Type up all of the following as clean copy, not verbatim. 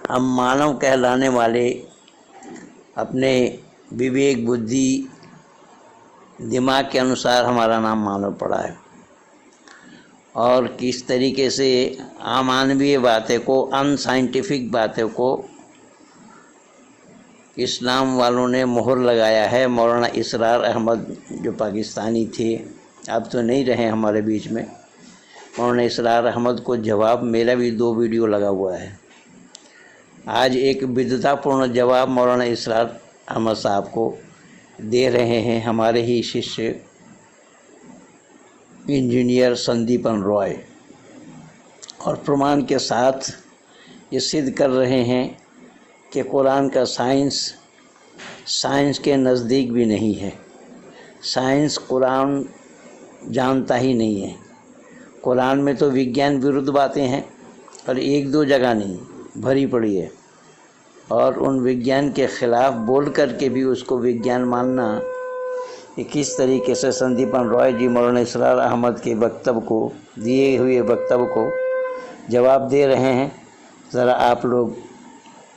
हम मानव कहलाने वाले अपने विवेक बुद्धि दिमाग के अनुसार हमारा नाम मानव पड़ा है और किस तरीके से अमानवीय बातें को, अनसाइंटिफिक बातों को इस्लाम वालों ने मोहर लगाया है। मौलाना इसरार अहमद जो पाकिस्तानी थे, अब तो नहीं रहे हमारे बीच में, मौलाना इसरार अहमद को जवाब मेरा भी 2 वीडियो लगा हुआ है। आज एक विद्वतापूर्ण जवाब मौलाना इसरार अहमद साहब को दे रहे हैं हमारे ही शिष्य इंजीनियर संदीपन रॉय, और प्रमाण के साथ ये सिद्ध कर रहे हैं कि कुरान का साइंस के नज़दीक भी नहीं है। साइंस कुरान जानता ही नहीं है। कुरान में तो विज्ञान विरुद्ध बातें हैं और 1-2 जगह नहीं, भरी पड़ी है, और उन विज्ञान के ख़िलाफ़ बोल कर के भी उसको विज्ञान मानना, कि किस तरीके से संदीपन रॉय जी मौलाना इसरार अहमद के वक्तव्य को, दिए हुए वक्तव्य को जवाब दे रहे हैं, ज़रा आप लोग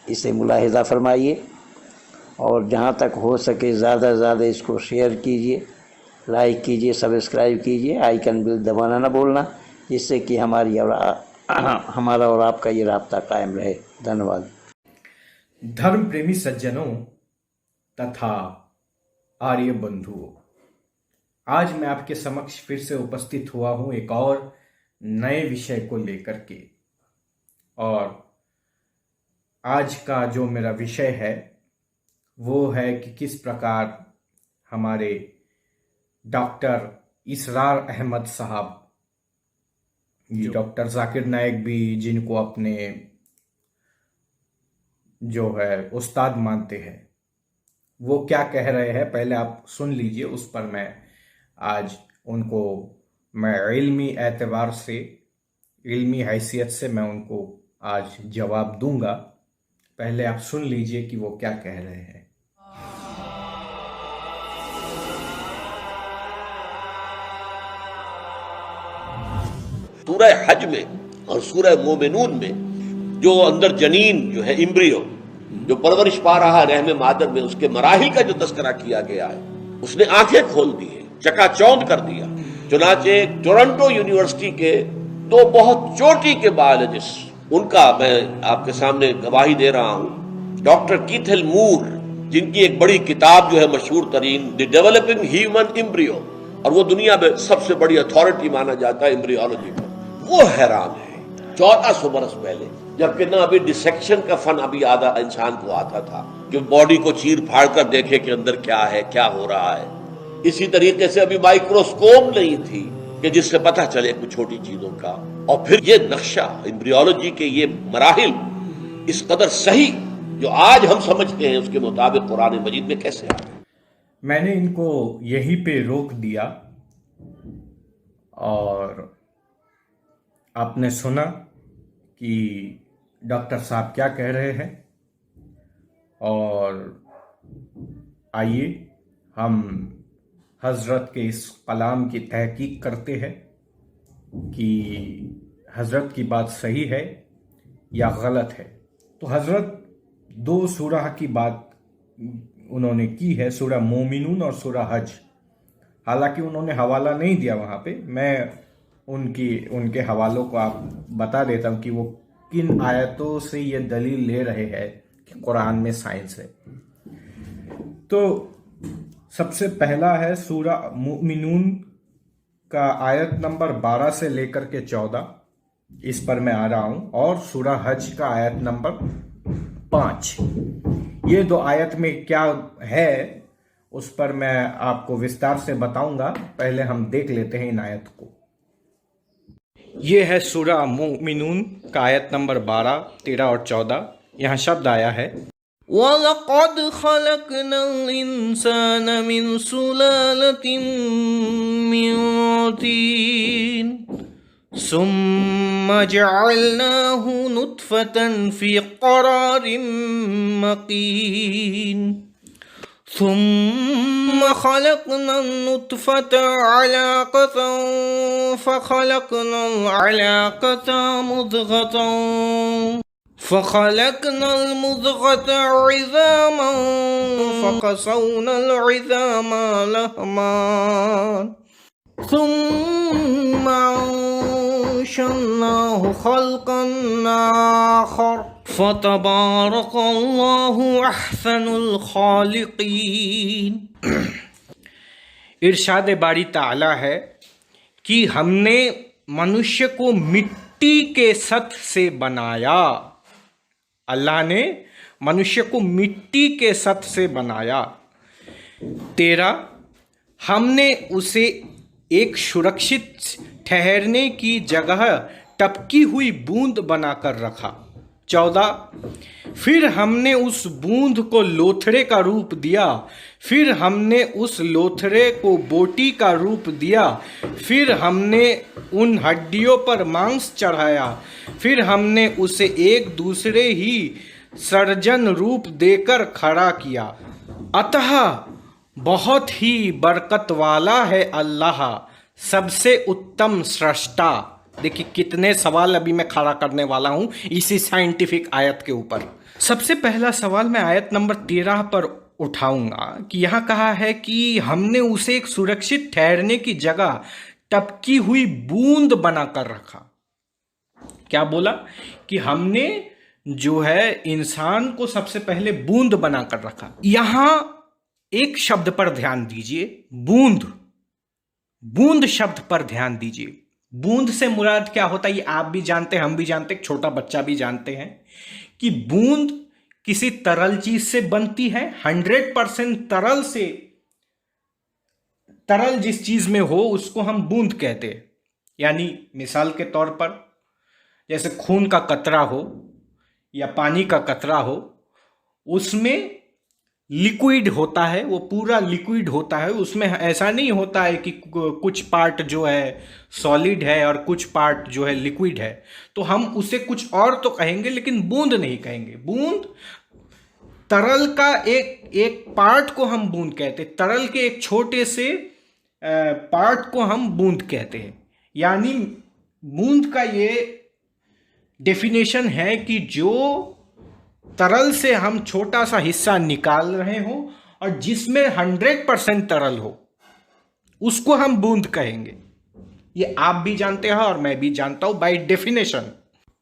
इसे मुलाहिज़ा फरमाइए और जहाँ तक हो सके ज़्यादा से ज़्यादा इसको शेयर कीजिए, लाइक कीजिए, सब्सक्राइब कीजिए, आइकन बिल दबाना ना भूलना, जिससे कि हमारा और आपका ये राब्ता कायम रहे। धन्यवाद। धर्म प्रेमी सज्जनों तथा आर्य बंधुओं, आज मैं आपके समक्ष फिर से उपस्थित हुआ हूं एक और नए विषय को लेकर के। और आज का जो मेरा विषय है वो है कि किस प्रकार हमारे डॉक्टर इसरार अहमद साहब, डॉक्टर जाकिर नायक भी जिनको अपने जो है उस्ताद मानते हैं, वो क्या कह रहे हैं पहले आप सुन लीजिए। उस पर मैं आज उनको इल्मी एतबार से, इल्मी हैसियत से मैं उनको आज जवाब दूंगा। पहले आप सुन लीजिए कि वो क्या कह रहे हैं। सूरह हज में और सूरह मोमिनून में जो अंदर जनीन जो है, इम्ब्रियो जो परवरिश पा रहा है रहम मादर में, उसके मराहिल का जो तस्करा किया गया है, उसने आंखें खोल दी है, चकाचौंध कर दिया। चुनाचे टोरंटो यूनिवर्सिटी के 2 बहुत चोटी के बायोलॉजिस्ट, उनका मैं आपके सामने गवाही दे रहा हूं, डॉक्टर कीथल मूर, जिनकी एक बड़ी किताब जो है मशहूर तरीन, द डेवलपिंग ह्यूमन इम्ब्रियो, और वो दुनिया में सबसे बड़ी अथॉरिटी माना जाता है इम्ब्रियोलॉजी में, वो हैरान है 1400 बरस पहले, जबकि ना अभी डिसेक्शन का फन अभी आधा इंसान को आता था कि बॉडी को चीर फाड़ कर देखे कि अंदर क्या है, क्या हो रहा है। इसी तरीके से अभी माइक्रोस्कोप नहीं थी कि जिससे पता चले कुछ छोटी चीजों का। और फिर ये नक्शा, एम्ब्रियोलॉजी के ये मराहिल इस कदर सही जो आज हम समझते हैं, उसके मुताबिक कुरान मजीद में कैसे आ गए। मैंने इनको यहीं पे रोक दिया और आपने सुना कि डॉक्टर साहब क्या कह रहे हैं। और आइए हम हजरत के इस कलाम की तहकीक करते हैं कि हजरत की बात सही है या गलत है। तो हजरत 2 सूरह की बात उन्होंने की है, सूरह मोमिनून और सूरह हज। हालांकि उन्होंने हवाला नहीं दिया वहाँ पे, मैं उनके हवालों को आप बता देता हूँ कि वो किन आयतों से ये दलील ले रहे हैं कि कुरान में साइंस है। तो सबसे पहला है सूरह मोमिनून का आयत नंबर 12 से लेकर के 14, इस पर मैं आ रहा हूं, और सूरह हज का आयत नंबर 5। ये 2 आयत में क्या है उस पर मैं आपको विस्तार से बताऊंगा। पहले हम देख लेते हैं इन आयत को। ये है सूरह मोमिनून का आयत नंबर 12, 13 और 14। यहाँ शब्द आया है, वलक़द ख़लक़नल इंसान मिन सुलालतिन मिन तीन सुम्मा जअलनाहु नुत्फ़तन फ़ी क़रारिन मकीन सुम्मा ख़लक़नल नुत्फ़त अलक़तन फ़ख़लक़नल अलक़त मुद्ग़तन फखलकनल मुज़ग़त इज़ामन फकसौनल इज़ामा लहमान सुम्मा अंशअनाहु खल्क़न आख़र फ़तबारकल्लाहु अहसनुल ख़ालिक़ीन। इरशाद बारी ताला है कि हमने मनुष्य को मिट्टी के सत्व से बनाया। अल्लाह ने मनुष्य को मिट्टी के सत्व से बनाया। 13, हमने उसे एक सुरक्षित ठहरने की जगह टपकी हुई बूंद बनाकर रखा। 14, फिर हमने उस बूंद को लोथड़े का रूप दिया, फिर हमने उस लोथड़े को बोटी का रूप दिया, फिर हमने उन हड्डियों पर मांस चढ़ाया, फिर हमने उसे एक दूसरे ही सर्जन रूप देकर खड़ा किया। अतः बहुत ही बरकत वाला है अल्लाह, सबसे उत्तम सृष्टा। देखिए कितने सवाल अभी मैं खड़ा करने वाला हूं इसी साइंटिफिक आयत के ऊपर। सबसे पहला सवाल मैं आयत नंबर 13 पर उठाऊंगा कि यहाँ कहा है कि हमने उसे एक सुरक्षित ठहरने की जगह टपकी हुई बूंद बनाकर रखा। क्या बोला कि हमने जो है इंसान को सबसे पहले बूंद बनाकर रखा। यहां एक शब्द पर ध्यान दीजिए, बूंद। बूंद शब्द पर ध्यान दीजिए। बूंद से मुराद क्या होता है ये आप भी जानते हैं, हम भी जानते हैं, छोटा बच्चा भी जानते हैं कि बूंद किसी तरल चीज से बनती है। 100% तरल से, तरल जिस चीज में हो उसको हम बूंद कहते हैं। यानी मिसाल के तौर पर जैसे खून का कतरा हो या पानी का कतरा हो, उसमें लिक्विड होता है, वो पूरा लिक्विड होता है। उसमें ऐसा नहीं होता है कि कुछ पार्ट जो है सॉलिड है और कुछ पार्ट जो है लिक्विड है, तो हम उसे कुछ और तो कहेंगे लेकिन बूंद नहीं कहेंगे। बूंद तरल का एक पार्ट को हम बूंद कहते हैं, तरल के एक छोटे से पार्ट को हम बूंद कहते हैं। यानी बूंद का ये डेफिनेशन है कि जो तरल से हम छोटा सा हिस्सा निकाल रहे हो और जिसमें 100% तरल हो उसको हम बूंद कहेंगे। ये आप भी जानते हैं और मैं भी जानता हूं बाय डेफिनेशन।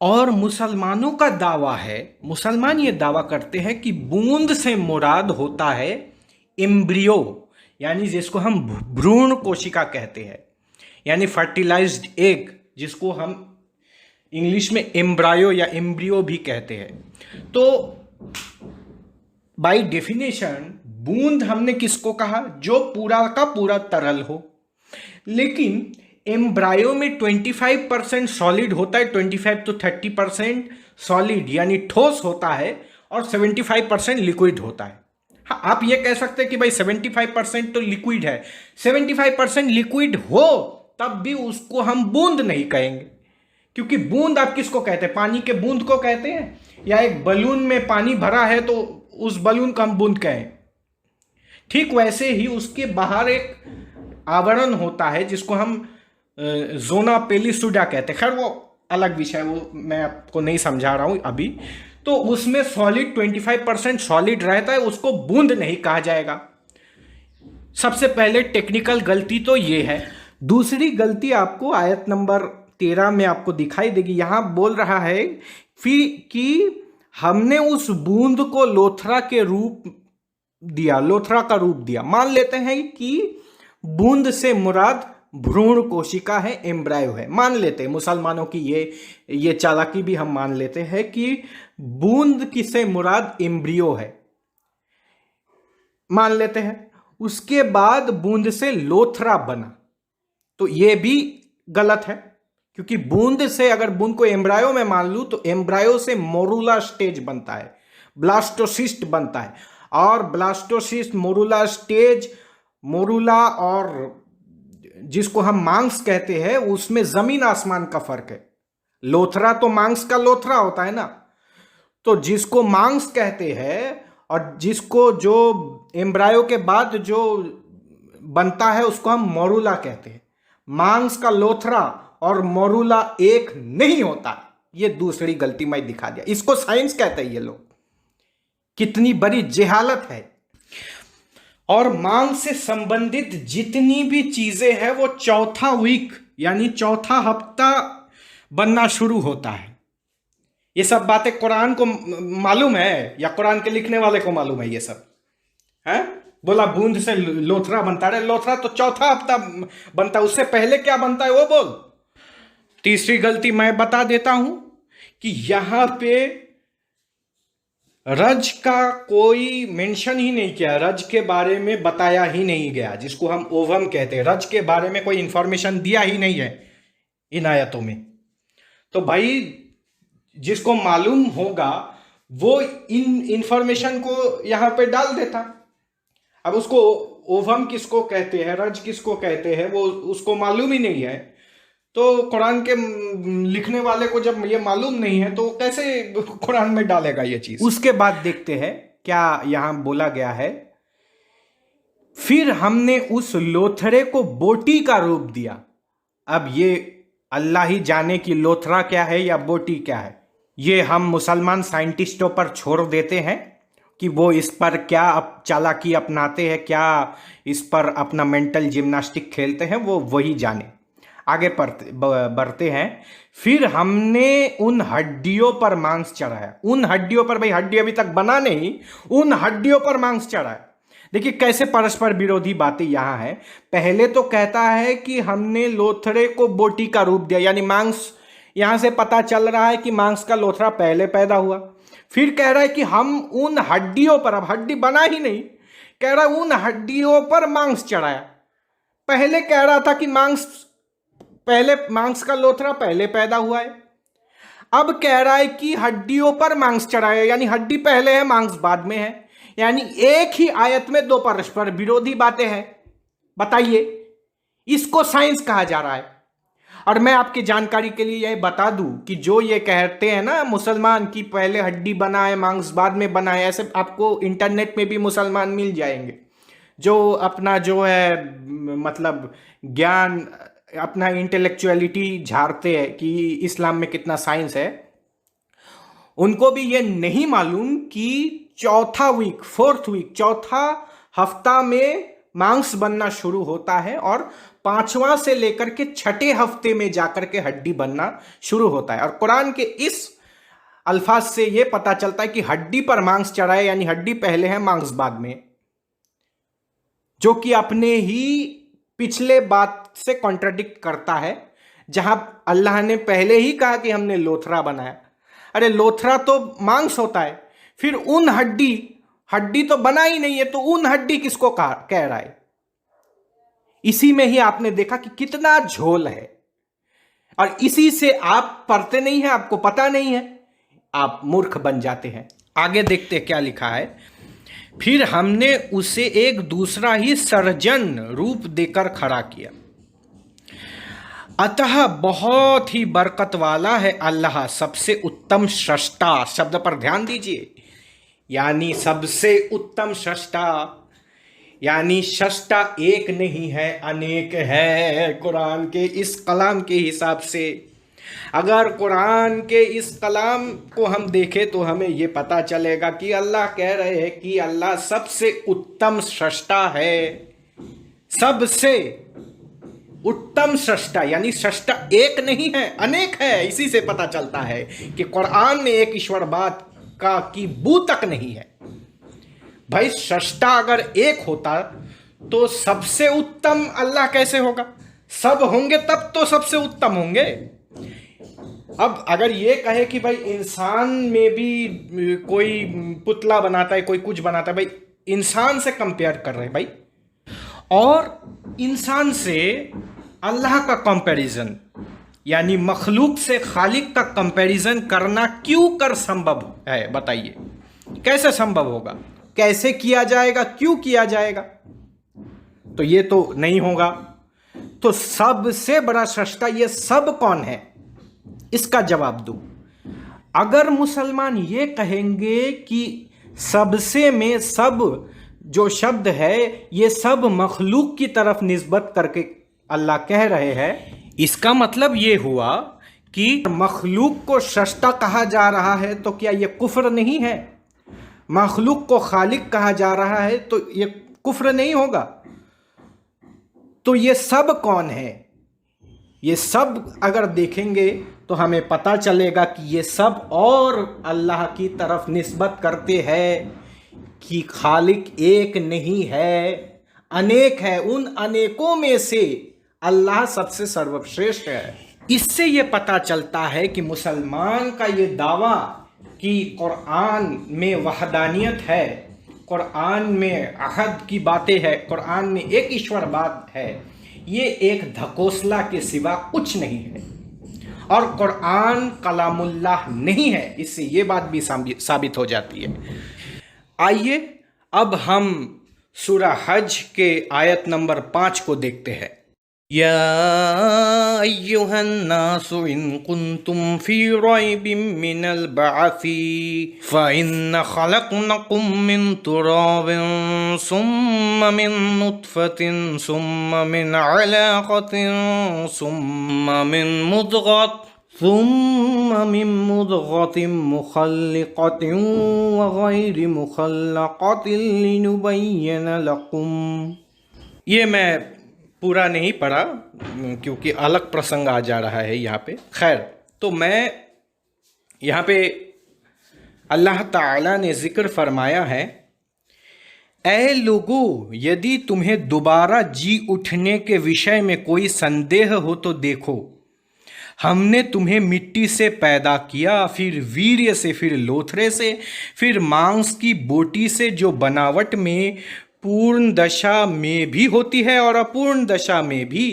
और मुसलमानों का दावा है, मुसलमान ये दावा करते हैं कि बूंद से मुराद होता है एम्ब्रियो, यानी जिसको हम भ्रूण कोशिका कहते हैं, यानी फर्टिलाइज्ड एग, जिसको हम इंग्लिश में एम्ब्रायो या एम्ब्रियो भी कहते हैं। तो बाय डेफिनेशन बूंद हमने किसको कहा, जो पूरा का पूरा तरल हो। लेकिन एम्ब्रायो में 25% सॉलिड होता है, 25 to 30% सॉलिड यानी ठोस होता है और 75% लिक्विड होता है। हाँ, आप ये कह सकते हैं कि भाई 75% तो लिक्विड है, 75% लिक्विड हो तब भी उसको हम बूंद नहीं कहेंगे, क्योंकि बूंद आप किसको कहते हैं, पानी के बूंद को कहते हैं, या एक बलून में पानी भरा है तो उस बलून को हम बूंद कहें। ठीक वैसे ही उसके बाहर एक आवरण होता है जिसको हम जोना पेलिसुडा कहते हैं। खैर वो अलग विषय, वो मैं आपको नहीं समझा रहा हूं अभी। तो उसमें सॉलिड 25% सॉलिड रहता है, उसको बूंद नहीं कहा जाएगा। सबसे पहले टेक्निकल गलती तो ये है। दूसरी गलती आपको आयत नंबर 13 में आपको दिखाई देगी। यहां बोल रहा है फिर कि हमने उस बूंद को लोथरा के रूप दिया, लोथरा का रूप दिया। मान लेते हैं कि बूंद से मुराद भ्रूण कोशिका है, एम्ब्रायो है, मान लेते हैं। मुसलमानों की ये चालाकी भी हम मान लेते हैं कि बूंद की से मुराद एम्ब्रियो है, मान लेते हैं। उसके बाद बूंद से लोथरा बना, तो ये भी गलत है, क्योंकि बूंद से अगर बूंद को एम्ब्रायो में मान लूं तो एम्ब्रायो से मोरूला स्टेज बनता है, ब्लास्टोसिस्ट बनता है, और ब्लास्टोसिस्ट, मोरूला स्टेज, मोरूला और जिसको हम मांस कहते हैं उसमें जमीन आसमान का फर्क है। लोथरा तो मांस का लोथरा होता है ना, तो जिसको मांस कहते हैं और जिसको जो एम्ब्रायो के बाद जो बनता है उसको हम मोरूला कहते हैं। मांस का लोथरा और मोरूला एक नहीं होता, ये दूसरी गलती मैं दिखा दिया। इसको साइंस कहते हैं ये लोग। कितनी बड़ी जेहालत है। और मांग से संबंधित जितनी भी चीजें हैं वो चौथा वीक यानी चौथा हफ्ता बनना शुरू होता है। ये सब बातें कुरान को मालूम है या कुरान के लिखने वाले को मालूम है? ये सब है। बोला बूंद से लोथरा बनता है, लोथरा तो चौथा हफ्ता बनता है, उससे पहले क्या बनता है वो बोल। तीसरी गलती मैं बता देता हूं कि यहां पे रज का कोई मेंशन ही नहीं किया, रज के बारे में बताया ही नहीं गया, जिसको हम ओवम कहते हैं। रज के बारे में कोई इंफॉर्मेशन दिया ही नहीं है इन आयतों में। तो भाई जिसको मालूम होगा वो इन इंफॉर्मेशन को यहां पे डाल देता। अब उसको ओवम किसको कहते हैं, रज किसको कहते हैं, वो उसको मालूम ही नहीं है। तो कुरान के लिखने वाले को जब ये मालूम नहीं है तो कैसे कुरान में डालेगा ये चीज। उसके बाद देखते हैं क्या यहां बोला गया है। फिर हमने उस लोथरे को बोटी का रूप दिया। अब ये अल्लाह ही जाने की लोथरा क्या है या बोटी क्या है। ये हम मुसलमान साइंटिस्टों पर छोड़ देते हैं कि वो इस पर क्या चालाकी अपनाते हैं, क्या इस पर अपना मेंटल जिम्नास्टिक खेलते हैं, वो वही जाने। आगे बढ़ते हैं। फिर हमने उन हड्डियों पर मांस चढ़ाया। उन हड्डियों पर, भाई हड्डी अभी तक बना नहीं, उन हड्डियों पर मांस चढ़ाया। देखिए कैसे परस्पर विरोधी बातें यहां है। पहले तो कहता है कि हमने लोथड़े को बोटी का रूप दिया, यानी मांस। यहां से पता चल रहा है कि मांस का लोथड़ा पहले पैदा हुआ। फिर कह रहा है कि हम उन हड्डियों पर, अब हड्डी बना ही नहीं, कह रहा है उन हड्डियों पर मांस चढ़ाया। पहले कह रहा था कि मांस का लोथड़ा पहले पैदा हुआ है। अब कह रहा है कि हड्डियों पर मांस चढ़ाया, यानी हड्डी पहले है मांस बाद में है। यानी एक ही आयत में दो परस्पर विरोधी बातें हैं। बताइए, इसको साइंस कहा जा रहा है। और मैं आपकी जानकारी के लिए यह बता दूं कि जो ये कहते हैं ना मुसलमान कि पहले हड्डी बना है मांस बाद में बना है, ऐसे आपको इंटरनेट में भी मुसलमान मिल जाएंगे जो अपना जो है मतलब ज्ञान, अपना इंटेलेक्चुअलिटी झाड़ते हैं कि इस्लाम में कितना साइंस है। उनको भी ये नहीं मालूम कि चौथा वीक, फोर्थ वीक, चौथा हफ्ता में मांस बनना शुरू होता है और पांचवां से लेकर के छठे हफ्ते में जाकर के हड्डी बनना शुरू होता है। और कुरान के इस अल्फाज से यह पता चलता है कि हड्डी पर मांस चढ़ाए, यानी हड्डी पहले है मांस बाद में, जो कि अपने ही पिछले बात से कॉन्ट्राडिक्ट करता है, जहां अल्लाह ने पहले ही कहा कि हमने लोथरा बनाया। अरे लोथरा तो मांस होता है, फिर उन हड्डी तो बना ही नहीं है, तो उन हड्डी किसको कह रहा है। इसी में ही आपने देखा कि कितना झोल है। और इसी से आप पढ़ते नहीं हैं, आपको पता नहीं है, आप मूर्ख बन जाते हैं। आगे देखते हैं क्या लिखा है। फिर हमने उसे एक दूसरा ही सर्जन रूप देकर खड़ा किया। अतः बहुत ही बरकत वाला है अल्लाह, सबसे उत्तम सृष्टा। शब्द पर ध्यान दीजिए, यानी सबसे उत्तम सृष्टा, यानी सृष्टा एक नहीं है, अनेक है। कुरान के इस कलाम के हिसाब से, अगर कुरान के इस कलाम को हम देखें तो हमें यह पता चलेगा कि अल्लाह कह रहे हैं कि अल्लाह सबसे उत्तम सृष्टा है। सबसे उत्तम सृष्टा, यानी सृष्टा एक नहीं है, अनेक है। इसी से पता चलता है कि कुरान में एक ईश्वरवाद का की बू तक नहीं है। भाई सृष्टा अगर एक होता तो सबसे उत्तम अल्लाह कैसे होगा? सब होंगे तब तो सबसे उत्तम होंगे। अब अगर ये कहे कि भाई इंसान में भी कोई पुतला बनाता है, कोई कुछ बनाता है, भाई इंसान से कंपेयर कर रहे हैं भाई, और इंसान से अल्लाह का कंपैरिजन, यानी मखलूक से खालिक का कंपैरिजन करना क्यों कर संभव है? बताइए कैसे संभव होगा, कैसे किया जाएगा, क्यों किया जाएगा? तो ये तो नहीं होगा। तो सबसे बड़ा सृष्टा ये सब कौन है, इसका जवाब दो। अगर मुसलमान ये कहेंगे कि सबसे में सब जो शब्द है ये सब मखलूक की तरफ निस्बत करके अल्लाह कह रहे हैं, इसका मतलब ये हुआ कि मखलूक को सृष्टा कहा जा रहा है तो क्या ये कुफ्र नहीं है? मखलूक को खालिक कहा जा रहा है तो ये कुफ्र नहीं होगा? तो ये सब कौन है? ये सब अगर देखेंगे तो हमें पता चलेगा कि ये सब और अल्लाह की तरफ निस्बत करते हैं कि खालिक एक नहीं है, अनेक है। उन अनेकों में से अल्लाह सबसे सर्वश्रेष्ठ है। इससे ये पता चलता है कि मुसलमान का ये दावा कि कुरान में वहदानियत है, कुरान में अहद की बातें है, कुरान में एक ईश्वर बात है, ये एक धकोसला के सिवा कुछ नहीं है और कुरान कलामुल्लाह नहीं है। इससे ये बात भी साबित हो जाती है। आइए अब हम सूरा हज के आयत नंबर 5 को देखते हैं। या अय्युहन्नासु इन कुंतुम फी रैबिम मिनल बअसी फइन्न खलक़नकुम मिन तुराबिन सुम्मा मिन नुत्फतिन सुम्मा मिन अलाक़तिन सुम्मा मिन मुद्ग़तिन मुख़ल्लिक़तिन व गैरि मुख़ल्लक़तिन लिनुबय्यिन लकुम। ये मैं पूरा नहीं पढ़ा क्योंकि अलग प्रसंग आ जा रहा है यहाँ पे। खैर, तो मैं यहाँ पे अल्लाह ताला ने जिक्र फरमाया है, ऐ लोगों, यदि तुम्हें दोबारा जी उठने के विषय में कोई संदेह हो तो देखो, हमने तुम्हें मिट्टी से पैदा किया, फिर वीर्य से, फिर लोथरे से, फिर मांस की बोटी से, जो बनावट में पूर्ण दशा में भी होती है और अपूर्ण दशा में भी,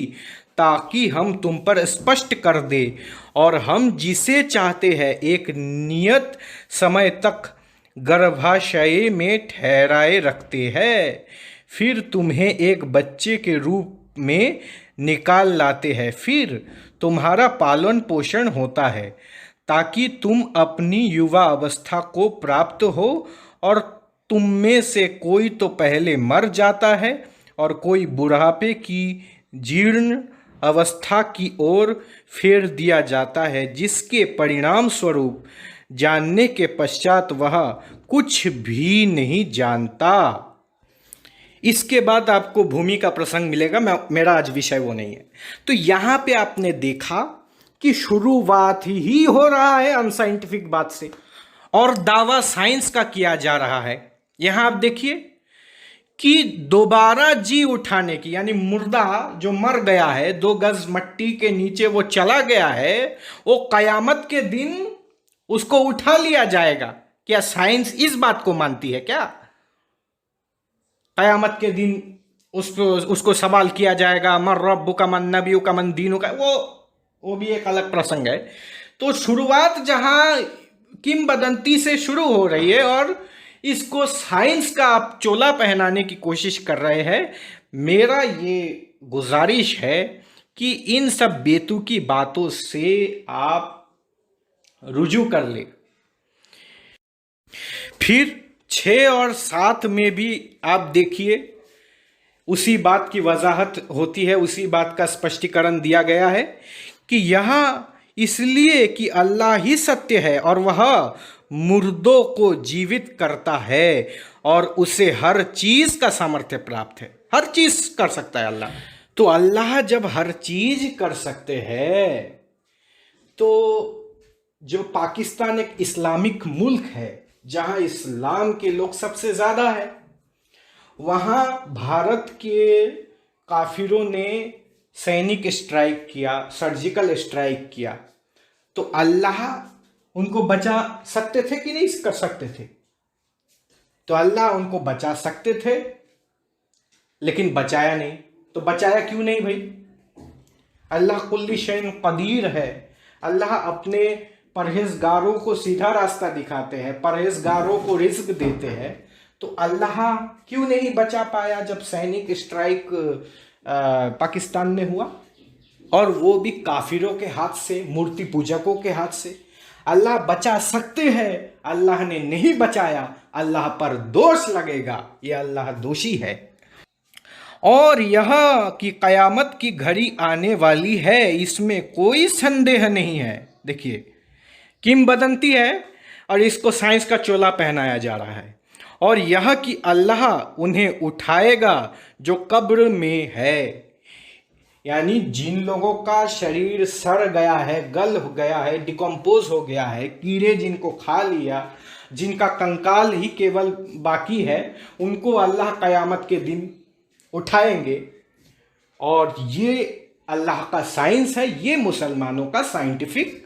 ताकि हम तुम पर स्पष्ट कर दे। और हम जिसे चाहते हैं एक नियत समय तक गर्भाशय में ठहराए रखते हैं, फिर तुम्हें एक बच्चे के रूप में निकाल लाते हैं, फिर तुम्हारा पालन पोषण होता है ताकि तुम अपनी युवा अवस्था को प्राप्त हो। और तुम में से कोई तो पहले मर जाता है और कोई बुढ़ापे की जीर्ण अवस्था की ओर फेर दिया जाता है, जिसके परिणाम स्वरूप जानने के पश्चात वह कुछ भी नहीं जानता। इसके बाद आपको भूमि का प्रसंग मिलेगा, मेरा आज विषय वो नहीं है। तो यहाँ पे आपने देखा कि शुरुआत ही हो रहा है अनसाइंटिफिक बात से और दावा साइंस का किया जा रहा है। यहाँ आप देखिए कि दोबारा जी उठाने की, यानी मुर्दा जो मर गया है, 2 गज मट्टी के नीचे वो चला गया है, वो कयामत के दिन उसको उठा लिया जाएगा। क्या साइंस इस बात को मानती है क्या? कयामत के दिन उसको सवाल किया जाएगा, मन रब्बुका मन नबियुका मन दीनुका, वो भी एक अलग प्रसंग है। तो शुरुआत जहां किंवदंती से शुरू हो रही है और इसको साइंस का आप चोला पहनाने की कोशिश कर रहे हैं। मेरा ये गुजारिश है कि इन सब बेतुकी बातों से आप रुजू कर ले। फिर 6 और 7 में भी आप देखिए उसी बात की वजाहत होती है, उसी बात का स्पष्टीकरण दिया गया है कि यह इसलिए कि अल्लाह ही सत्य है और वह मुर्दों को जीवित करता है और उसे हर चीज का सामर्थ्य प्राप्त है। हर चीज कर सकता है अल्लाह। तो अल्लाह जब हर चीज कर सकते हैं तो जो पाकिस्तान एक इस्लामिक मुल्क है जहां इस्लाम के लोग सबसे ज्यादा है, वहां भारत के काफिरों ने सैनिक स्ट्राइक किया, सर्जिकल स्ट्राइक किया, तो अल्लाह उनको बचा सकते थे कि नहीं कर सकते थे? तो अल्लाह उनको बचा सकते थे लेकिन बचाया नहीं। तो बचाया क्यों नहीं भाई? अल्लाह कुल्ली शैइन कदीर है। अल्लाह अपने परहेजगारों को सीधा रास्ता दिखाते हैं, परहेजगारों को रिज्क देते हैं। तो अल्लाह क्यों नहीं बचा पाया जब सैनिक स्ट्राइक पाकिस्तान में हुआ, और वो भी काफिरों के हाथ से, मूर्ति पूजकों के हाथ से? अल्लाह बचा सकते हैं, अल्लाह ने नहीं बचाया, अल्लाह पर दोष लगेगा, ये अल्लाह दोषी है। और यह कि कयामत की घड़ी आने वाली है, इसमें कोई संदेह नहीं है। देखिए, किंवदंती है और इसको साइंस का चोला पहनाया जा रहा है। और यह कि अल्लाह उन्हें उठाएगा जो कब्र में है, यानी जिन लोगों का शरीर सड़ गया है, गल हो गया है, डिकम्पोज हो गया है, कीड़े जिनको खा लिया, जिनका कंकाल ही केवल बाकी है, उनको अल्लाह कयामत के दिन उठाएंगे। और ये अल्लाह का साइंस है, ये मुसलमानों का साइंटिफिक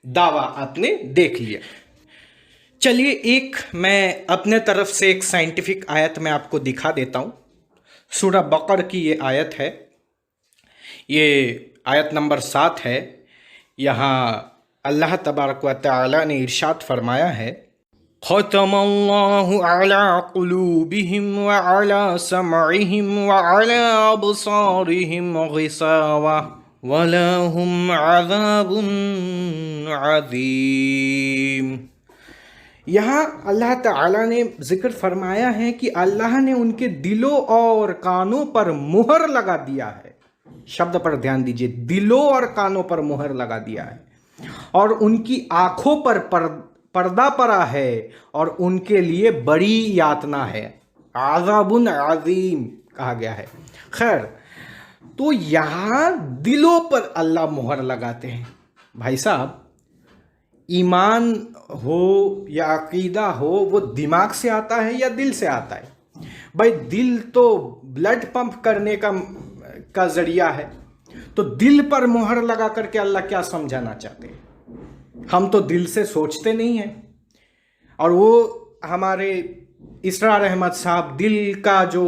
दावा आपने देख लिया। चलिए, एक मैं अपने तरफ से एक साइंटिफिक आयत मैं आपको दिखा देता हूँ। सूरह बकर की ये आयत है, ये आयत नंबर 7 है। यहाँ अल्लाह तबारक व तआला ने इरशाद फरमाया है, ख़तमल्लाहु अला क़ुलूबिहिम व अला समइहिम व अला अबसारिहिम ग़िशावा व लहुम अज़ाबुन अज़ीम। यहाँ अल्लाह ताला ने जिक्र फरमाया है कि अल्लाह ने उनके दिलों और कानों पर मुहर लगा दिया है। शब्द पर ध्यान दीजिए, दिलों और कानों पर मुहर लगा दिया है, और उनकी आंखों पर पर्दा पड़ा है, और उनके लिए बड़ी यातना है, आज़ाबुन अज़ीम कहा गया है। खैर, तो यहाँ दिलों पर अल्लाह मुहर लगाते हैं। भाई साहब, ईमान हो या अकीदा हो, वो दिमाग से आता है या दिल से आता है? भाई, दिल तो ब्लड पंप करने का जरिया है, तो दिल पर मुहर लगा करके अल्लाह क्या समझाना चाहते हैं? हम तो दिल से सोचते नहीं हैं। और वो हमारे इसरार अहमद साहब दिल का जो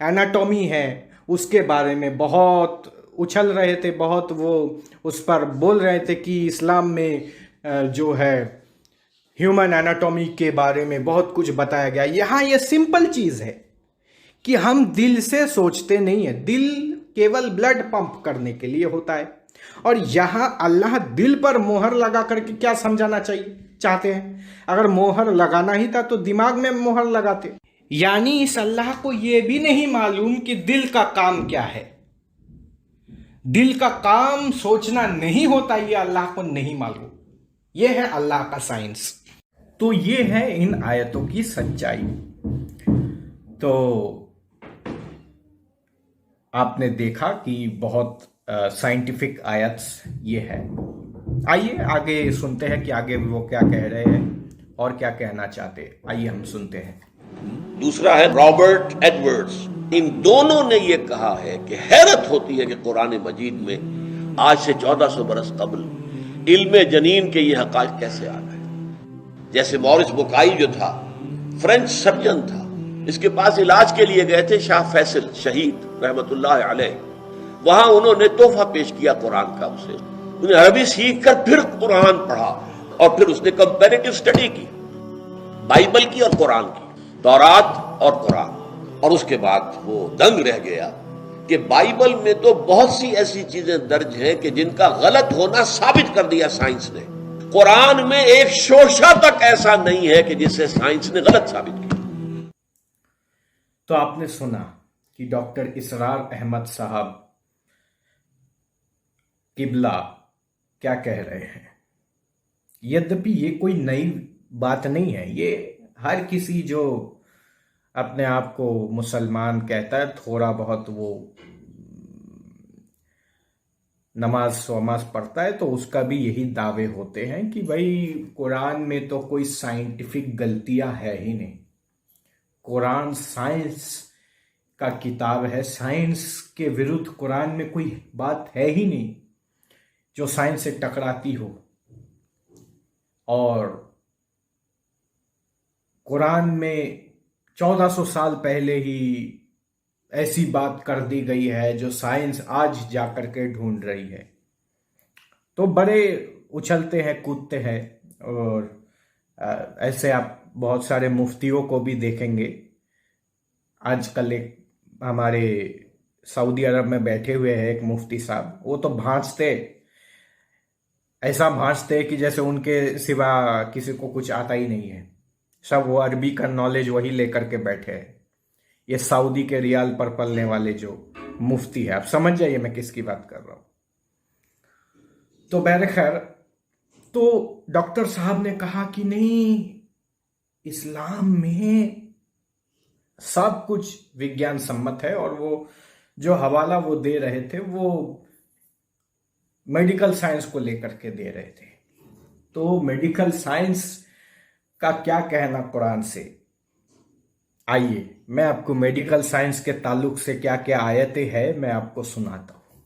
एनाटॉमी है उसके बारे में बहुत उछल रहे थे, बहुत वो उस पर बोल रहे थे कि इस्लाम में जो है ह्यूमन एनाटॉमी के बारे में बहुत कुछ बताया गया। यहाँ ये सिंपल चीज़ है कि हम दिल से सोचते नहीं है, दिल केवल ब्लड पंप करने के लिए होता है। और यहाँ अल्लाह दिल पर मोहर लगा करके क्या समझाना चाहते हैं? अगर मोहर लगाना ही था तो दिमाग में मोहर लगाते। यानी इस अल्लाह को ये भी नहीं मालूम कि दिल का काम क्या है। दिल का काम सोचना नहीं होता, ये अल्लाह को नहीं मालूम। ये है अल्लाह का साइंस। तो ये है इन आयतों की सच्चाई। तो आपने देखा कि बहुत साइंटिफिक आयत्स ये है। आइए आगे सुनते हैं कि आगे वो क्या कह रहे हैं और क्या कहना चाहते हैं। आइए हम सुनते हैं। दूसरा है रॉबर्ट एडवर्ड्स। इन दोनों ने ये कहा है कि हैरत होती है कि कुरान मजीद में आज से 1400 बरस कबल इल्म जनीन के ये हक़ाइक़ कैसे आ गए। जैसे मॉरिस बुकाई जो था, फ्रेंच सर्जन था, इसके पास इलाज के लिए गए थे शाह फैसल शहीद रहमतुल्लाह अलैह। वहां उन्होंने तोहफा पेश किया कुरान का उसे। उन्हें अरबी सीख कर फिर कुरान पढ़ा और फिर उसने कंपैरेटिव स्टडी की, बाइबल की और कुरान की, तौरात और कुरान। और उसके बाद वो दंग रह गया कि बाइबल में तो बहुत सी ऐसी चीजें दर्ज हैं कि जिनका गलत होना साबित कर दिया साइंस ने। कुरान में एक शोशा तक ऐसा नहीं है कि जिसे साइंस ने गलत साबित किया। तो आपने सुना कि डॉक्टर इसरार अहमद साहब किबला क्या कह रहे हैं। यद्यपि ये कोई नई बात नहीं है, ये हर किसी जो अपने आप को मुसलमान कहता है, थोड़ा बहुत वो नमाज वमाज पढ़ता है, तो उसका भी यही दावे होते हैं कि भाई कुरान में तो कोई साइंटिफिक गलतियां है ही नहीं। कुरान साइंस का किताब है, साइंस के विरुद्ध कुरान में कोई बात है ही नहीं जो साइंस से टकराती हो। और कुरान में 1400 साल पहले ही ऐसी बात कर दी गई है जो साइंस आज जाकर के ढूंढ रही है। तो बड़े उछलते हैं, कूदते हैं। और ऐसे आप बहुत सारे मुफ्तियों को भी देखेंगे। आजकल एक हमारे सऊदी अरब में बैठे हुए हैं एक मुफ्ती साहब, वो तो ऐसा भांजते कि जैसे उनके सिवा किसी को कुछ आता ही नहीं है। सब वो अरबी का नॉलेज वही लेकर के बैठे हैं। ये सऊदी के रियाल पर पलने वाले जो मुफ्ती है, आप समझ जाइए मैं किसकी बात कर रहा हूं। तो बहरखैर, तो डॉक्टर साहब ने कहा कि नहीं, इस्लाम में सब कुछ विज्ञान सम्मत है, और वो जो हवाला वो दे रहे थे वो मेडिकल साइंस को लेकर के दे रहे थे। तो मेडिकल साइंस का क्या कहना कुरान से, आइए मैं आपको मेडिकल साइंस के ताल्लुक से क्या क्या आयतें हैं मैं आपको सुनाता हूं।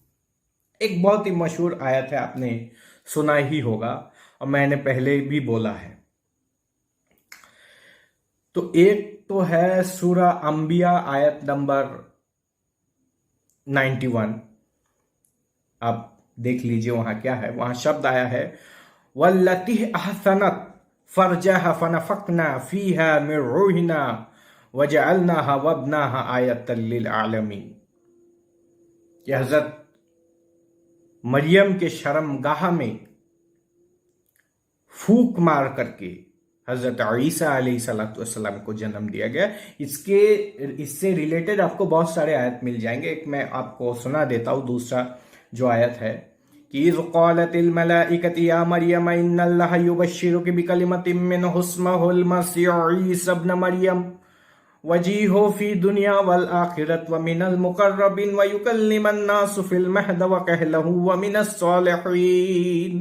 एक बहुत ही मशहूर आयत है, आपने सुना ही होगा और मैंने पहले भी बोला है। तो एक तो है सूरा अंबिया आयत नंबर 91, आप देख लीजिए वहां क्या है। वहां शब्द आया है, वल्लती अहसनत फरजहा फनफकना फीहा मिन रूहिना वजअलनाहा वब्नाहा आयतल लिल आलमीन। कि हजरत मरियम के शर्मगाह में फूक मार करके हजरत ईसा अलैहिस्सलाम को जन्म दिया गया। इससे रिलेटेड आपको बहुत सारे आयत मिल जाएंगे। एक मैं आपको सुना देता हूं, दूसरा जो आयत है कि इज़ क़ालतिल मलाइकतु या मरियम इन्नल्लाहा युबश्शिरुकी बिकलिमतिन मिन्हु इस्मुहुल मसीह ईसा इब्न मरियम वजीहो फी दुनिया वल आखिरत व मिनल मुकर्रबिन व युकल्लिमन नास फिल महद व कहलहु व मिनस सालिहीन।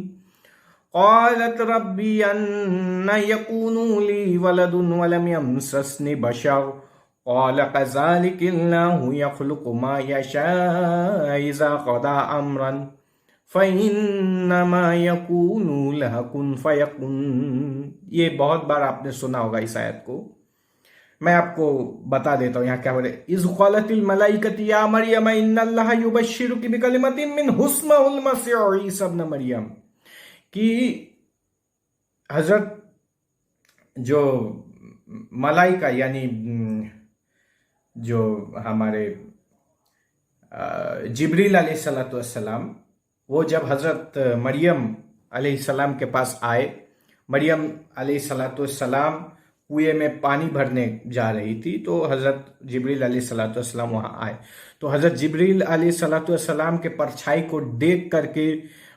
क़ालत रब्बी अन्ना यकूनु ली वलदुन व लम यमससनी बशर क़ाल कज़ालिकल्लाहु यख़्लुक़ु मा यशा इज़ा क़दा अम्रन फ़इन्नमा यकूनु लहु कुन फ़यकुन। ये बहुत बार आपने सुना होगा इस आयत को, मैं आपको बता देता हूँ यहाँ क्या बोले। इज़ क़ालतिल मलाइकतु या मरियम इन्नल्लाहा युबश्शिरुकी बिकलिमतिन मिन्हु इस्मुहुल मसीह ईसा इब्न मरियम। कि हजरत जो मलाइका यानी जो हमारे जिब्रील अलैहिस्सलाम, वो जब हजरत मरियम अलैहिस्सलाम के पास आए, मरियम अलैहिस्सलाम कुएं में पानी भरने जा रही थी, तो हजरत जिब्रील अलैहिस्सलाम वहां आए। तो हजरत जिब्रील अलैहिस्सलाम के परछाई को देख करके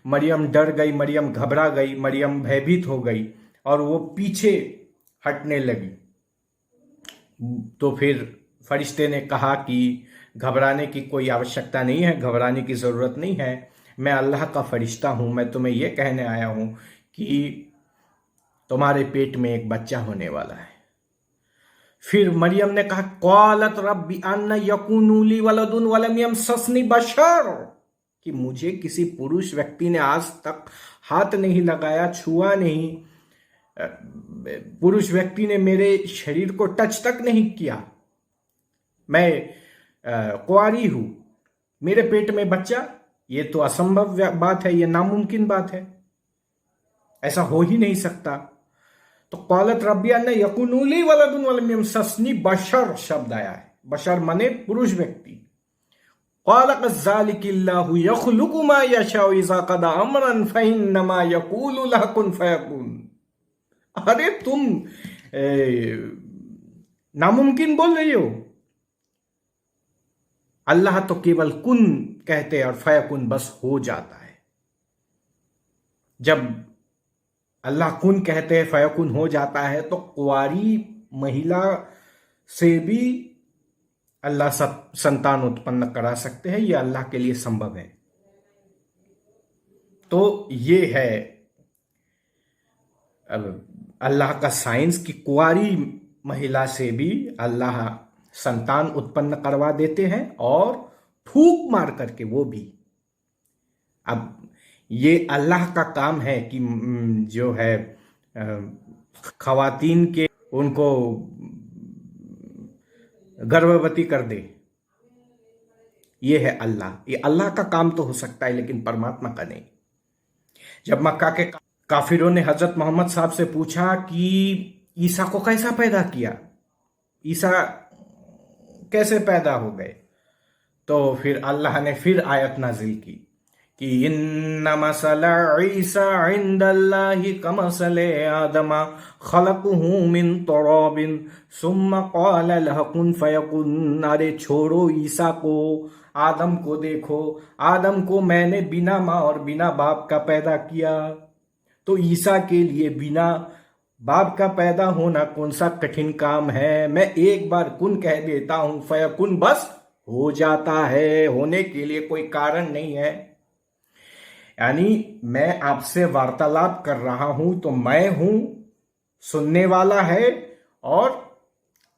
मरियम डर गई, मरियम घबरा गई, मरियम भयभीत हो गई और वो पीछे हटने लगी। तो फिर फरिश्ते ने कहा कि घबराने की कोई आवश्यकता नहीं है, घबराने की ज़रूरत नहीं है, मैं अल्लाह का फरिश्ता हूँ, मैं तुम्हें यह कहने आया हूँ कि तुम्हारे पेट में एक बच्चा होने वाला है। फिर मरियम ने कहा, क़ालत रब्बी अन्ना यकूनु ली वलदुन व लम यमससनी बशर, कि मुझे किसी पुरुष व्यक्ति ने आज तक हाथ नहीं लगाया, छुआ नहीं, पुरुष व्यक्ति ने मेरे शरीर को टच तक नहीं किया, मैं कुंवारी हूं, मेरे पेट में बच्चा, ये तो असंभव बात है, ये नामुमकिन बात है, ऐसा हो ही नहीं सकता। तो क़ालत रब्बी अन्ना यकूनु ली वलदुन व लम यमससनी बशर शब्द आया है, बशर माने पुरुष व्यक्ति। क़ाल कज़ालिकल्लाहु यख़्लुक़ु मा यशाउ इज़ा क़दा अम्रन फ़इन्नमा यक़ूलु लहु कुन फ़यकुन। अरे तुम नामुमकिन बोल रही हो, अल्लाह तो केवल कुन कहते हैं और फयकुन बस हो जाता है। जब अल्लाह कुन कहते हैं फयकुन हो जाता है, तो कुंवारी महिला से भी अल्लाह संतान उत्पन्न करा सकते हैं, यह अल्लाह के लिए संभव है। तो ये है अल्लाह का साइंस कि कुंवारी महिला से भी अल्लाह संतान उत्पन्न करवा देते हैं और फूक मार करके वो भी। अब ये अल्लाह का काम है कि जो है खवातीन के उनको गर्भवती कर दे, ये है अल्लाह। ये अल्लाह का काम तो हो सकता है लेकिन परमात्मा का नहीं। जब मक्का के काफिरों ने हजरत मोहम्मद साहब से पूछा कि ईसा को कैसा पैदा किया, ईसा कैसे पैदा हो गए, तो फिर अल्लाह ने फिर आयत नाजिल की कि इन्ना मसला ईसा इंदल्लाहि कमसले आदमा खलक़हु मिन तुराबिन सुम्मा क़ाल लहु कुन फयकुन। अरे छोड़ो ईसा को, आदम को देखो, आदम को मैंने बिना माँ और बिना बाप का पैदा किया, तो ईसा के लिए बिना बाप का पैदा होना कौन सा कठिन काम है। मैं एक बार कुन कह देता हूं, फयकुन, बस हो जाता है, होने के लिए कोई कारण नहीं है। यानी मैं आपसे वार्तालाप कर रहा हूं तो मैं हूं, सुनने वाला है और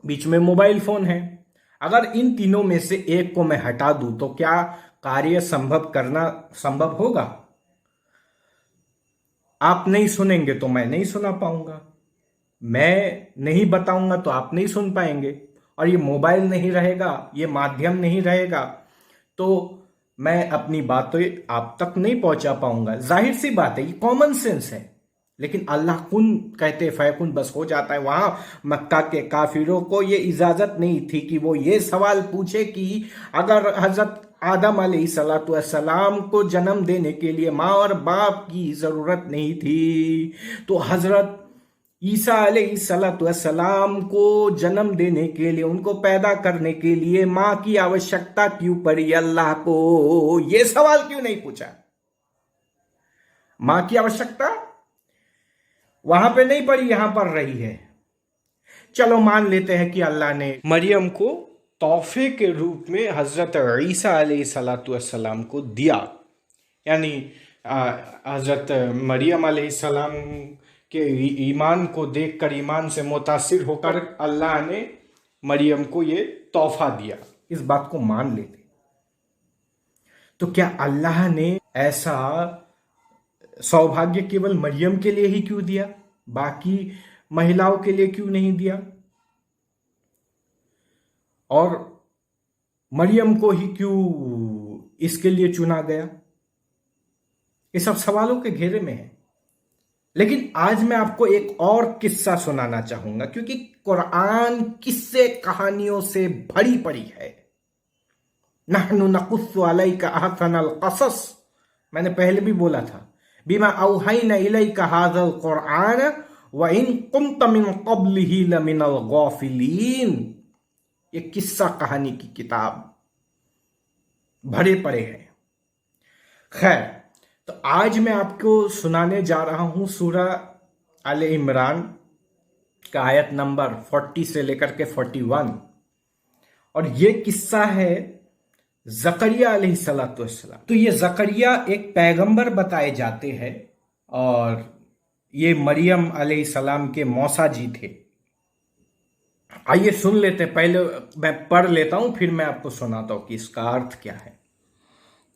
बीच में मोबाइल फोन है। अगर इन तीनों में से एक को मैं हटा दूं तो क्या कार्य संभव करना संभव होगा? आप नहीं सुनेंगे तो मैं नहीं सुना पाऊंगा, मैं नहीं बताऊंगा तो आप नहीं सुन पाएंगे, और ये मोबाइल नहीं रहेगा, ये माध्यम नहीं रहेगा तो मैं अपनी बातें आप तक नहीं पहुंचा पाऊंगा। जाहिर सी बात है, ये कॉमन सेंस है। लेकिन अल्लाह कुन कहते फयकुन, बस हो जाता है। वहां मक्का के काफिरों को ये इजाजत नहीं थी कि वो ये सवाल पूछे कि अगर हजरत आदम अलैहिस्सलाम को जन्म देने के लिए माँ और बाप की जरूरत नहीं थी, तो हजरत ईसा अलैहिस्सलाम को जन्म देने के लिए, उनको पैदा करने के लिए माँ की आवश्यकता क्यों पड़ी अल्लाह को? ये सवाल क्यों नहीं पूछा? माँ की आवश्यकता वहां पे नहीं पड़ी, यहां पर रही है। चलो मान लेते हैं कि अल्लाह ने मरियम को तोहफे के रूप में हजरत ईसा अलैहिस्सलाम को दिया, यानी हजरत मरियम अलैहिस्सलाम के ईमान को देखकर, ईमान से मुतासिर होकर अल्लाह ने मरियम को ये तोहफा दिया। इस बात को मान लेते तो क्या अल्लाह ने ऐसा सौभाग्य केवल मरियम के लिए ही क्यों दिया, बाकी महिलाओं के लिए क्यों नहीं दिया? और मरियम को ही क्यों इसके लिए चुना गया? ये सब सवालों के घेरे में है। लेकिन आज मैं आपको एक और किस्सा सुनाना चाहूंगा, क्योंकि कुरान किस्से कहानियों से भरी पड़ी है। नहनु नकुस्सु अलैका अहसनल क़सस, मैंने पहले भी बोला था, बिमा औहैना इलैका हाज़ल कुरआन व इन कुंत मिन क़ब्लिही लमिनल गाफ़िलीन। ये किस्सा कहानी की किताब भरे पड़े हैं। खैर, तो आज मैं आपको सुनाने जा रहा हूं सूरा आले इमरान का आयत नंबर 40 से लेकर के 41, और ये किस्सा है ज़करिया अलैहिस्सलाम। तो ये ज़करिया एक पैगंबर बताए जाते हैं और ये मरियम अलैहिस्सलाम के मौसा जी थे। आइए सुन लेते, पहले मैं पढ़ लेता हूं फिर मैं आपको सुनाता हूं कि इसका अर्थ क्या है।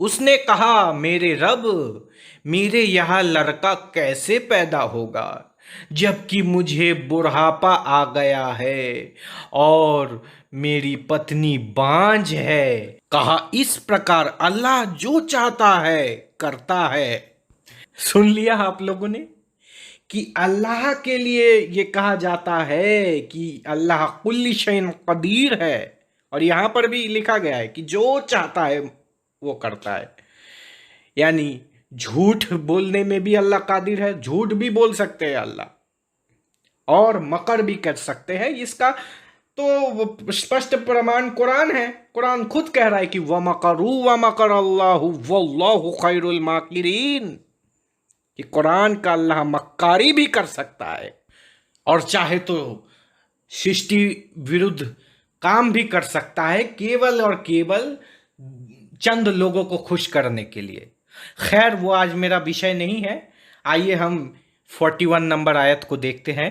उसने कहा, मेरे रब, मेरे यहाँ लड़का कैसे पैदा होगा जबकि मुझे बुढ़ापा आ गया है और मेरी पत्नी बांझ है। कहा, इस प्रकार अल्लाह जो चाहता है करता है। सुन लिया आप लोगों ने कि अल्लाह के लिए ये कहा जाता है कि अल्लाह कुल्ली शैइन कदीर है, और यहाँ पर भी लिखा गया है कि जो चाहता है वो करता है। यानी झूठ बोलने में भी अल्लाह कादिर है, झूठ भी बोल सकते हैं अल्लाह, और मकर भी कर सकते हैं। इसका तो स्पष्ट प्रमाण कुरान है। कुरान खुद कह रहा है कि व मकरू व मकर अल्लाहु वल्लाहु खैरुल माकिरीन, कि कुरान का अल्लाह मक्कारी भी कर सकता है और चाहे तो सृष्टि विरुद्ध काम भी कर सकता है, केवल और केवल चंद लोगों को खुश करने के लिए। खैर, वो आज मेरा विषय नहीं है। आइए हम 41 नंबर आयत को देखते हैं।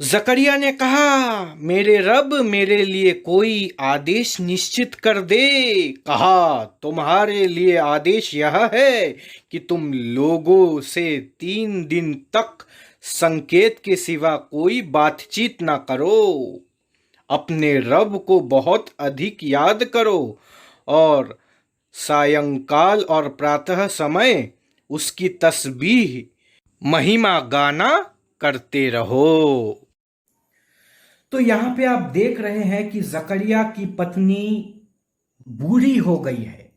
जकरिया ने कहा, मेरे रब मेरे लिए कोई आदेश निश्चित कर दे। कहा, तुम्हारे लिए आदेश यह है कि तुम लोगों से 3 दिन तक संकेत के सिवा कोई बातचीत ना करो, अपने रब को बहुत अधिक याद करो और सायंकाल और प्रातः समय उसकी तस्बीह महिमा गाना करते रहो। तो यहां पे आप देख रहे हैं कि जकरिया की पत्नी बूढ़ी हो गई है,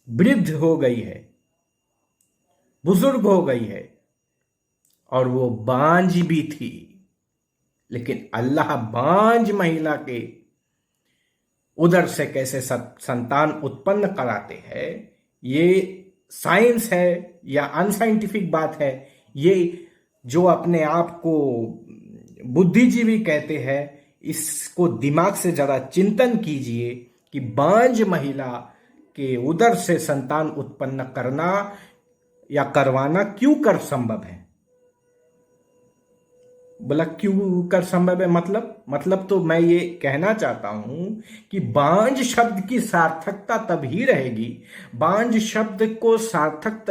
वृद्ध हो गई है, बुजुर्ग हो गई है और वो बांझ भी थी। लेकिन अल्लाह बांझ महिला के उदर से कैसे संतान उत्पन्न कराते हैं, ये साइंस है या अनसाइंटिफिक बात है, ये जो अपने आप को बुद्धिजीवी कहते हैं, इसको दिमाग से जरा चिंतन कीजिए कि बांझ महिला के उदर से संतान उत्पन्न करना या करवाना क्यों कर संभव है। बोला क्यों कर संभव है, मतलब तो मैं ये कहना चाहता हूं कि बांझ शब्द की सार्थकता तभी रहेगी, बांझ शब्द को सार्थक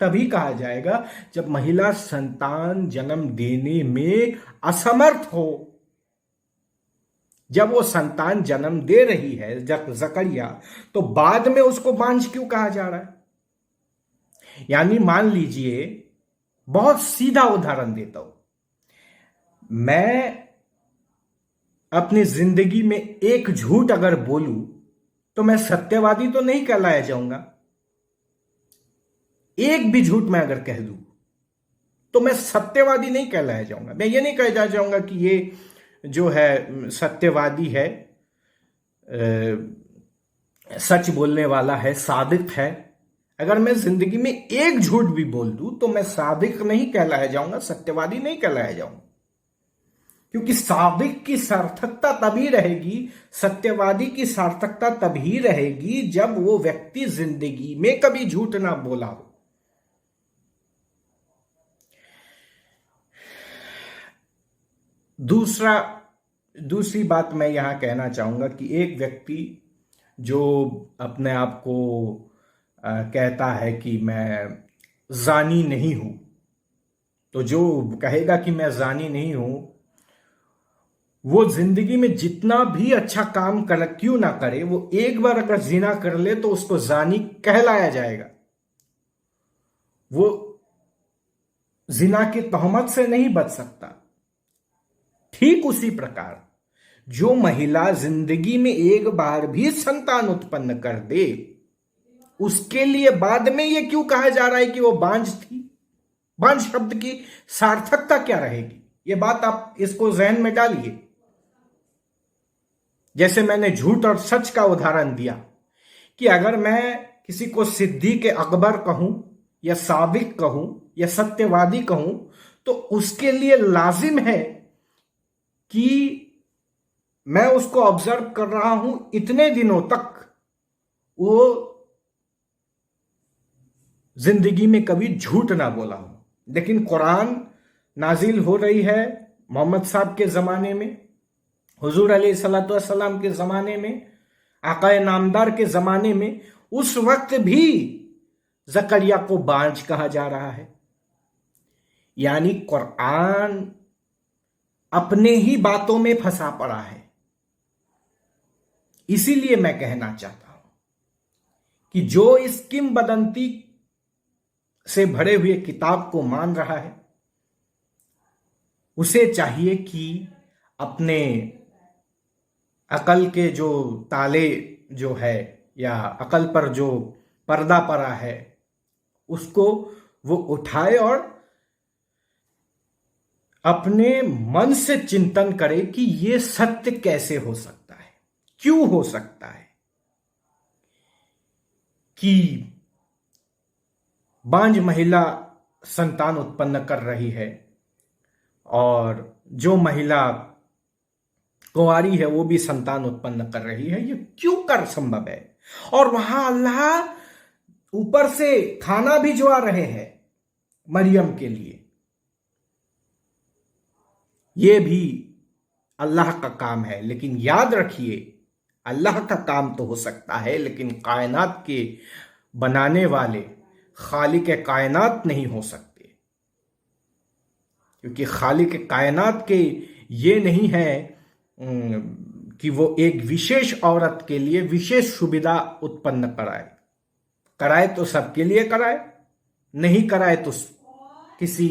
तभी कहा जाएगा जब महिला संतान जन्म देने में असमर्थ हो। जब वो संतान जन्म दे रही है जकरिया, तो बाद में उसको बांझ क्यों कहा जा रहा है। यानी मान लीजिए, बहुत सीधा उदाहरण देता हूं, मैं अपनी जिंदगी में एक झूठ अगर बोलूं तो मैं सत्यवादी तो नहीं कहलाया जाऊंगा। एक भी झूठ मैं अगर कह दूं तो मैं सत्यवादी नहीं कहलाया जाऊंगा। मैं ये नहीं कह जाऊंगा कि ये जो है सत्यवादी है, सच बोलने वाला है, सादिक है। अगर मैं जिंदगी में एक झूठ भी बोल दूं तो मैं सादिक नहीं कहलाया जाऊंगा, सत्यवादी नहीं कहलाया जाऊंगा। क्योंकि सादिक की सार्थकता तभी रहेगी, सत्यवादी की सार्थकता तभी रहेगी जब वो व्यक्ति जिंदगी में कभी झूठ ना बोला हो। दूसरी बात मैं यहां कहना चाहूंगा कि एक व्यक्ति जो अपने आप को कहता है कि मैं जानी नहीं हूं, तो जो कहेगा कि मैं जानी नहीं हूं, वो जिंदगी में जितना भी अच्छा काम क्यों ना करे, वो एक बार अगर जिना कर ले तो उसको जानी कहलाया जाएगा। वो जिना की तहमत से नहीं बच सकता। ठीक उसी प्रकार जो महिला जिंदगी में एक बार भी संतान उत्पन्न कर दे, उसके लिए बाद में यह क्यों कहा जा रहा है कि वो बांझ थी। बांझ शब्द की सार्थकता क्या रहेगी, यह बात आप इसको जहन में डालिए। जैसे मैंने झूठ और सच का उदाहरण दिया कि अगर मैं किसी को सिद्दीक अकबर कहूं या सादिक कहूं या सत्यवादी कहूं, तो उसके लिए लाजिम है कि मैं उसको ऑब्जर्व कर रहा हूं इतने दिनों तक, वो जिंदगी में कभी झूठ ना बोला हो। लेकिन कुरान नाजिल हो रही है मोहम्मद साहब के जमाने में, हुजूर अलैहिस्सलातु वस्सलाम के जमाने में, आकाए नामदार के जमाने में, उस वक्त भी जकरिया को बांझ कहा जा रहा है। यानी कुरान अपने ही बातों में फंसा पड़ा है। इसीलिए मैं कहना चाहता हूं कि जो इस किंवदंती से भरे हुए किताब को मान रहा है, उसे चाहिए कि अपने अकल के जो ताले जो है या अकल पर जो पर्दा पड़ा है, उसको वो उठाए और अपने मन से चिंतन करे कि ये सत्य कैसे हो सकता है, क्यों हो सकता है कि बांझ महिला संतान उत्पन्न कर रही है। और जो महिला कुंवारी है वो भी संतान उत्पन्न कर रही है, ये क्यों कर संभव है? और वहां अल्लाह ऊपर से खाना भिजवा रहे हैं मरियम के लिए। ये भी अल्लाह का काम है। लेकिन याद रखिए, अल्लाह का काम तो हो सकता है, लेकिन कायनात के बनाने वाले खालिक कायनात नहीं हो सकते, क्योंकि खालिक कायनात के ये नहीं है कि वो एक विशेष औरत के लिए विशेष सुविधा उत्पन्न कराए तो सबके लिए कराए, नहीं कराए तो किसी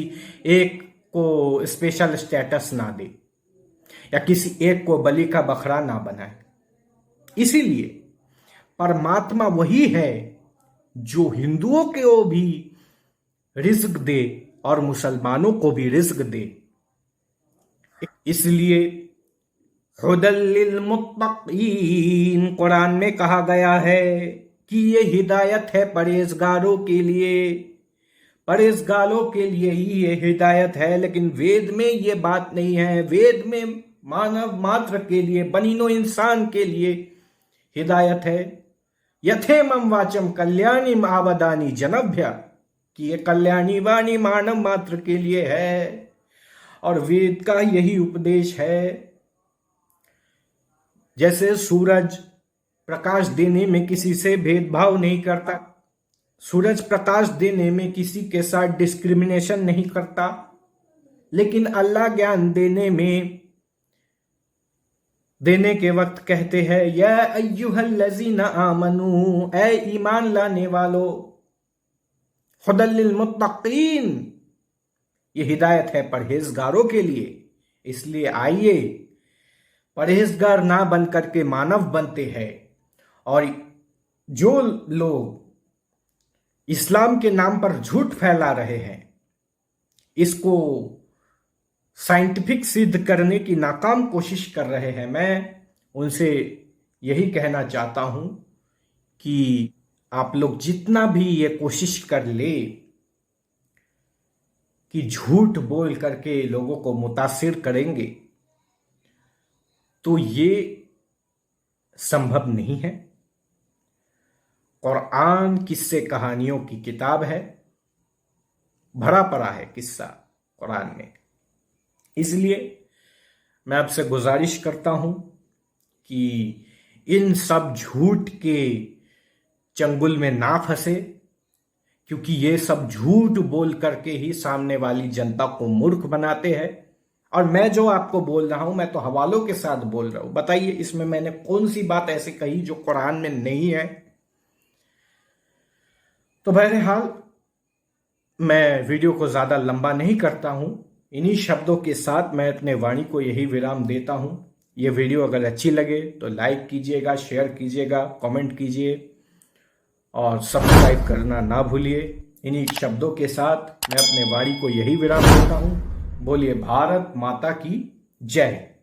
एक को स्पेशल स्टेटस ना दे या किसी एक को बलि का बकरा ना बनाए। इसीलिए परमात्मा वही है जो हिंदुओं को भी रिज्क दे और मुसलमानों को भी रिज्क दे। इसलिए हुदल लिल मुत्तकीन कुरान में कहा गया है कि ये हिदायत है परहेजगारों के लिए, परहेजगारों के लिए ही ये हिदायत है। लेकिन वेद में ये बात नहीं है। वेद में मानव मात्र के लिए, बनीनो इंसान के लिए हिदायत है। यथेमं वाचम कल्याणी आवदानी जनभ्य, कि ये कल्याणी वाणी मानव मात्र के लिए है और वेद का यही उपदेश है। जैसे सूरज प्रकाश देने में किसी से भेदभाव नहीं करता, सूरज प्रकाश देने में किसी के साथ डिस्क्रिमिनेशन नहीं करता, लेकिन अल्लाह ज्ञान देने के वक्त कहते हैं या अय्युहल्लज़ीना आमनू, ऐ ईमान लाने वालों, हुदल लिल मुत्तकीन, ये हिदायत है परहेजगारों के लिए। इसलिए आइए परहेजगार ना बन करके मानव बनते हैं। और जो लोग इस्लाम के नाम पर झूठ फैला रहे हैं, इसको साइंटिफिक सिद्ध करने की नाकाम कोशिश कर रहे हैं, मैं उनसे यही कहना चाहता हूं कि आप लोग जितना भी ये कोशिश कर ले कि झूठ बोल करके लोगों को मुतासिर करेंगे, तो ये संभव नहीं है। कुरान किस्से कहानियों की किताब है, भरा पड़ा है किस्सा कुरान में। इसलिए मैं आपसे गुजारिश करता हूं कि इन सब झूठ के चंगुल में ना फंसे, क्योंकि ये सब झूठ बोल करके ही सामने वाली जनता को मूर्ख बनाते हैं। और मैं जो आपको बोल रहा हूं, मैं तो हवालों के साथ बोल रहा हूं। बताइए इसमें मैंने कौन सी बात ऐसी कही जो कुरान में नहीं है? तो बहरहाल मैं वीडियो को ज्यादा लंबा नहीं करता हूं। इन्हीं शब्दों के साथ मैं अपने वाणी को यही विराम देता हूं। ये वीडियो अगर अच्छी लगे तो लाइक कीजिएगा, शेयर कीजिएगा, कमेंट कीजिए और सब्सक्राइब करना ना भूलिए। इन्हीं शब्दों के साथ मैं अपने वाणी को यही विराम देता हूं। बोलिए भारत माता की जय।